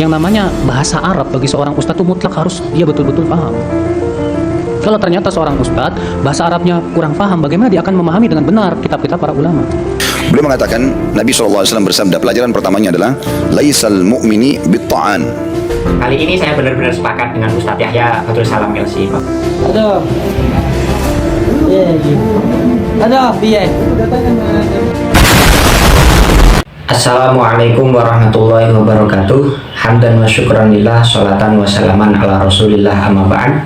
Yang namanya bahasa Arab bagi seorang ustadz itu mutlak harus dia betul-betul paham. Kalau ternyata seorang ustadz bahasa Arabnya kurang paham, bagaimana dia akan memahami dengan benar kitab-kitab para ulama? Beliau mengatakan, Nabi SAW bersabda, pelajaran pertamanya adalah laisal mu'mini bitta'an. Kali ini saya benar-benar sepakat dengan Ustadz Yahya Badrus Salam LC. Assalamualaikum warahmatullahi wabarakatuh. Hamdan wa syukran lillah, sholatan wa salaman ala rasulillah, amma ba'd.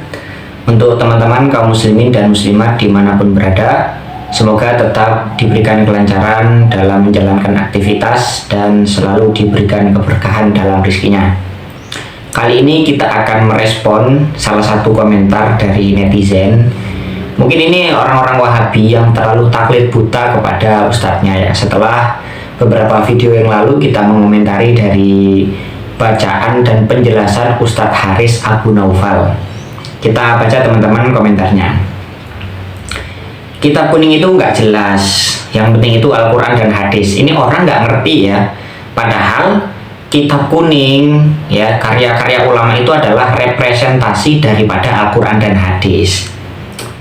Untuk teman-teman kaum muslimin dan muslimat dimanapun berada, semoga tetap diberikan kelancaran dalam menjalankan aktivitas dan selalu diberikan keberkahan dalam rezekinya. Kali ini kita akan merespon salah satu komentar dari netizen. Mungkin ini orang-orang Wahabi yang terlalu taklid buta kepada ustadznya ya. Setelah beberapa video yang lalu kita mengomentari dari bacaan dan penjelasan Ustadz Haris Abu Naufal. Kita baca teman-teman komentarnya. Kitab kuning itu nggak jelas, yang penting itu Al-Quran dan hadis. Ini orang nggak ngerti ya. Padahal kitab kuning ya, karya-karya ulama itu adalah representasi daripada Al-Quran dan hadis.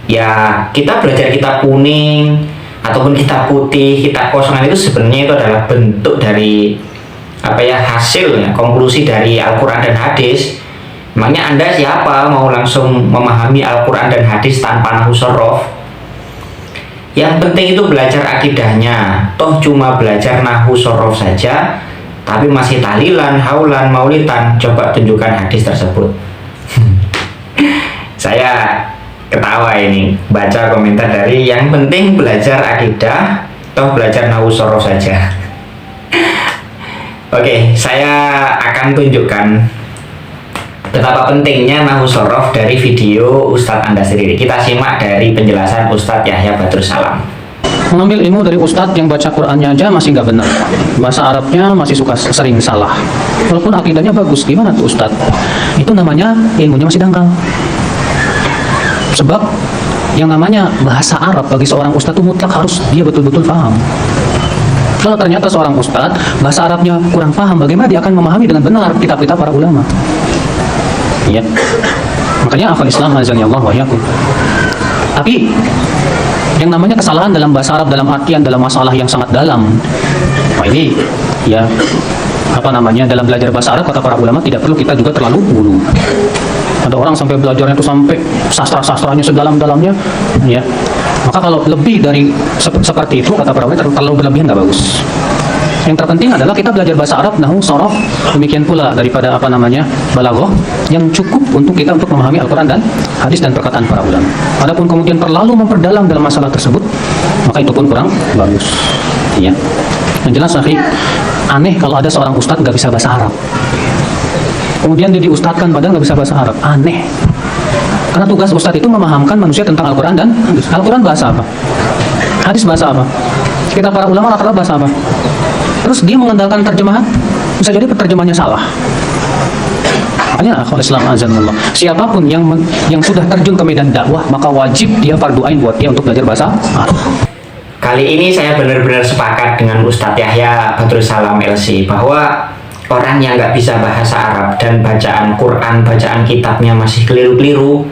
Ya, kita belajar kitab kuning ataupun kitab putih, kitab kosongan itu sebenarnya itu adalah bentuk dari hasil ya, konklusi dari Al-Quran dan hadis. Makanya Anda siapa mau langsung memahami Al-Quran dan hadis tanpa nahwu shorof? Yang penting itu belajar akidahnya. Toh cuma belajar nahwu shorof saja, tapi masih tahlilan, haulan, maulidan. Coba tunjukkan hadis tersebut. Saya ketawa ini baca komentar dari yang penting belajar akidah, toh belajar nahwu shorof saja. Oke, saya akan tunjukkan betapa pentingnya nahwu shorof dari video Ustadz Anda sendiri. Kita simak dari penjelasan Ustadz Yahya Badrus Salam. Mengambil ilmu dari ustadz yang baca Qur'annya aja masih nggak benar, bahasa Arabnya masih suka sering salah, walaupun akidahnya bagus. Gimana tuh ustadz? Itu namanya ilmunya masih dangkal. Sebab yang namanya bahasa Arab bagi seorang ustadz itu mutlak harus dia betul-betul paham. Kalau ternyata seorang ustadz bahasa Arabnya kurang paham, bagaimana dia akan memahami dengan benar kitab-kitab para ulama? Ya, makanya hafal Islam azani Allah wa iyyakum. Tapi yang namanya kesalahan dalam bahasa Arab dalam artian dalam masalah yang sangat dalam, ini ya dalam belajar bahasa Arab kata para ulama tidak perlu kita juga terlalu buru. Ada orang sampai belajarnya itu sampai sastra-sastranya sedalam-dalamnya ya. Maka kalau lebih dari seperti itu kata para ulama terlalu berlebihan nggak bagus. Yang terpenting adalah kita belajar bahasa Arab, nahwu, shorof, demikian pula daripada balaghah yang cukup untuk kita untuk memahami Al-Quran dan hadis dan perkataan para ulama. Adapun kemudian terlalu memperdalam dalam masalah tersebut, maka itu pun kurang bagus. Ya. Yang jelas aneh kalau ada seorang ustadz nggak bisa bahasa Arab. Kemudian dia diustadkan padahal nggak bisa bahasa Arab. Aneh. Karena tugas ustadz itu memahamkan manusia tentang Al-Quran dan hadis. Al-Quran bahasa apa? Hadis bahasa apa? Kita para ulama rata-rata bahasa apa? Terus dia mengandalkan terjemahan, bisa jadi penerjemahnya salah. Makanya akhwat Islam azanullah, siapapun yang sudah terjun ke medan dakwah, maka wajib dia fardu ain buat dia untuk belajar bahasa Arab. Kali ini saya benar-benar sepakat dengan Ustadz Yahya Badrus Salam LC bahwa orang yang nggak bisa bahasa Arab dan bacaan Quran, bacaan kitabnya masih keliru-keliru,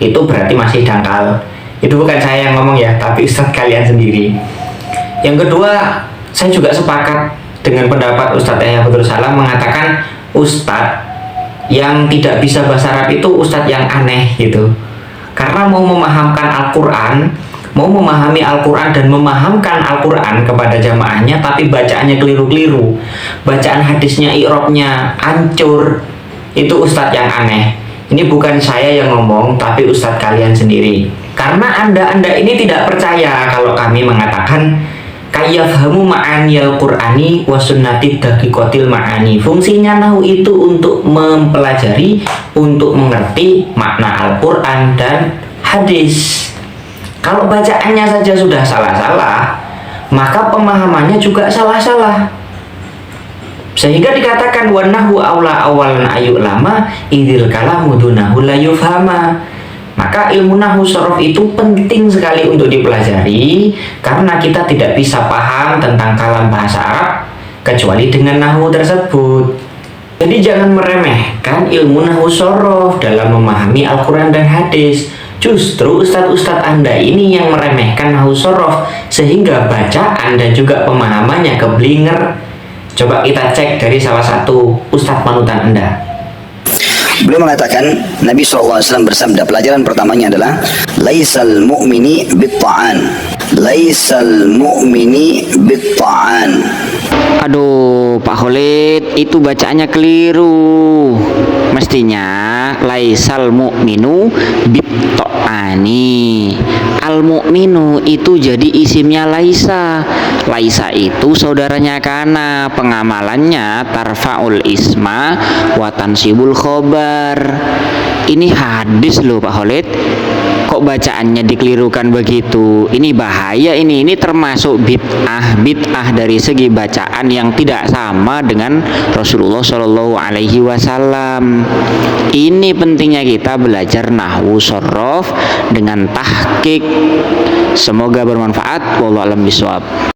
itu berarti masih dangkal. Itu bukan saya yang ngomong ya, tapi Ustadz kalian sendiri. Yang kedua, saya juga sepakat dengan pendapat Ustadz Yahya Badrus Salam mengatakan Ustadz yang tidak bisa bahasa Arab itu Ustadz yang aneh gitu. Karena mau memahamkan Al-Quran, mau memahami Al-Quran dan memahamkan Al-Quran kepada jamaahnya, tapi bacaannya keliru-keliru, bacaan hadisnya, i'rabnya hancur, itu Ustadz yang aneh. Ini bukan saya yang ngomong, tapi Ustadz kalian sendiri. Karena anda ini tidak percaya kalau kami mengatakan kayafhamu ma'aniyal Qur'ani wa sunnati daqiqatil ma'ani. Fungsinya nahwu itu untuk mempelajari, untuk mengerti makna Al-Quran dan hadis. Kalau bacaannya saja sudah salah-salah, maka pemahamannya juga salah-salah. Sehingga dikatakan wa nahwu aula awalan ayyulama idil kalamu dunahu la yufhama. Maka ilmu nahwu shorof itu penting sekali untuk dipelajari, karena kita tidak bisa paham tentang kalam bahasa Arab kecuali dengan nahwu tersebut. Jadi jangan meremehkan ilmu nahwu sorof dalam memahami Al-Quran dan hadis. Justru ustadz-ustadz Anda ini yang meremehkan nahwu sorof, sehingga bacaan dan juga pemahamannya keblinger. Coba kita cek dari salah satu ustadz panutan Anda. Beliau mengatakan, Nabi SAW bersabda, pelajaran pertamanya adalah laisal mu'mini bitta'an. Laisal mu'mini bitta'an. Aduh, Pak Khalid, itu bacaannya keliru. Mestinya laisal mu'minu bitta'ani. Al mu'minu itu jadi isimnya laisa. Laisa itu saudaranya kana, pengamalannya tarfaul isma wa tansibul khobar. Ini hadis loh Pak Khalid. Kok bacaannya dikelirukan begitu? Ini bahaya ini termasuk bid'ah dari segi bacaan yang tidak sama dengan Rasulullah Shallallahu Alaihi Wasallam. Ini pentingnya kita belajar nahwu sorof dengan tahqiq. Semoga bermanfaat. Wallahu a'lam bishawab.